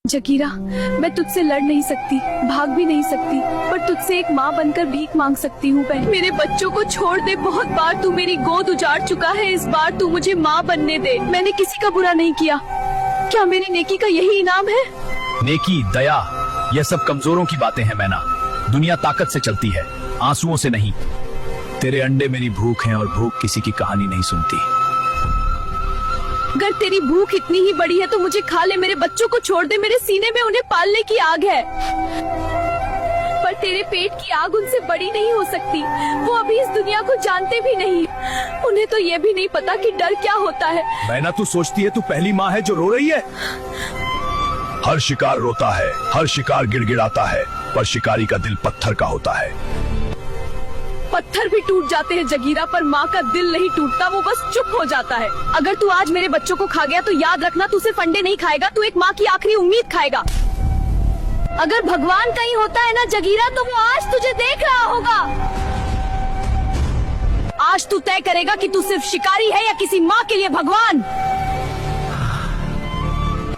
जगीरा, मैं तुझसे लड़ नहीं सकती, भाग भी नहीं सकती, पर तुझसे एक माँ बनकर भीख मांग सकती हूँ बहन। मेरे बच्चों को छोड़ दे, बहुत बार तू मेरी गोद उजाड़ चुका है, इस बार तू मुझे माँ बनने दे। मैंने किसी का बुरा नहीं किया, क्या मेरी नेकी का यही इनाम है? नेकी, दया, यह सब कमजोरों की बातें हैं मैना। दुनिया ताकत से चलती है, आंसुओं से नहीं। तेरे अंडे मेरी भूख है और भूख किसी की कहानी नहीं सुनती। अगर तेरी भूख इतनी ही बड़ी है तो मुझे खा ले, मेरे बच्चों को छोड़ दे, मेरे सीने में उन्हें पालने की आग है। पर तेरे पेट की आग उनसे बड़ी नहीं हो सकती, वो अभी इस दुनिया को जानते भी नहीं। उन्हें तो ये भी नहीं पता कि डर क्या होता है। मैना, तू सोचती है तू पहली माँ है जो रो रही है? हर शिकार रोता है, हर शिकार गिड़गिड़ाता है, पर शिकारी का दिल पत्थर का होता है। पत्थर भी टूट जाते हैं जगीरा, पर माँ का दिल नहीं टूटता, वो बस चुप हो जाता है। अगर तू आज मेरे बच्चों को खा गया तो याद रखना, तू सिर्फ अंडे नहीं खाएगा, तू एक माँ की आखिरी उम्मीद खाएगा। अगर भगवान कहीं होता है ना जगीरा, तो वो आज तुझे देख रहा होगा। आज तू तय करेगा कि तू सिर्फ शिकारी है या किसी माँ के लिए भगवान।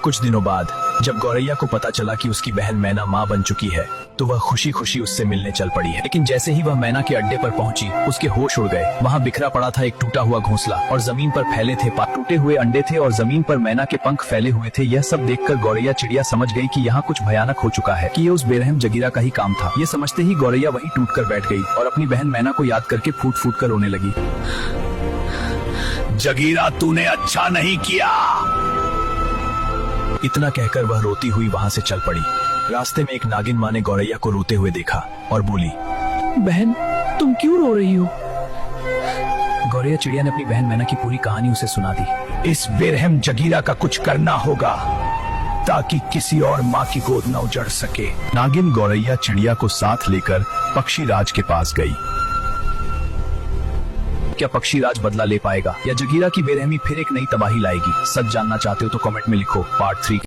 कुछ दिनों बाद जब गौरैया को पता चला कि उसकी बहन मैना माँ बन चुकी है, तो वह खुशी खुशी उससे मिलने चल पड़ी है। लेकिन जैसे ही वह मैना के अड्डे पर पहुंची, उसके होश उड़ गए। वहाँ बिखरा पड़ा था एक टूटा हुआ घोंसला और जमीन पर फैले थे टूटे हुए अंडे थे और जमीन पर मैना के पंख फैले हुए थे। यह सब देखकर गौरैया चिड़िया समझ गई कि यहाँ कुछ भयानक हो चुका है, कि ये उस बेरहम जगीरा का ही काम था। ये समझते ही गौरैया वहीं टूट कर बैठ गई और अपनी बहन मैना को याद करके फूट फूट कर रोने लगी। जगीरा, तूने अच्छा नहीं किया। इतना कहकर वह रोती हुई वहाँ से चल पड़ी। रास्ते में एक नागिन माँ ने गौरैया को रोते हुए देखा और बोली, बहन, तुम क्यों रो रही हो? गौरैया चिड़िया ने अपनी बहन मैना की पूरी कहानी उसे सुना दी। इस बेरहम जगीरा का कुछ करना होगा ताकि किसी और माँ की गोद न उजड़ सके। नागिन गौरैया चिड़िया को साथ लेकर पक्षी राज के पास गई। क्या पक्षी राज बदला ले पाएगा या जगीरा की बेरहमी फिर एक नई तबाही लाएगी? सच जानना चाहते हो तो कमेंट में लिखो। पार्ट 3।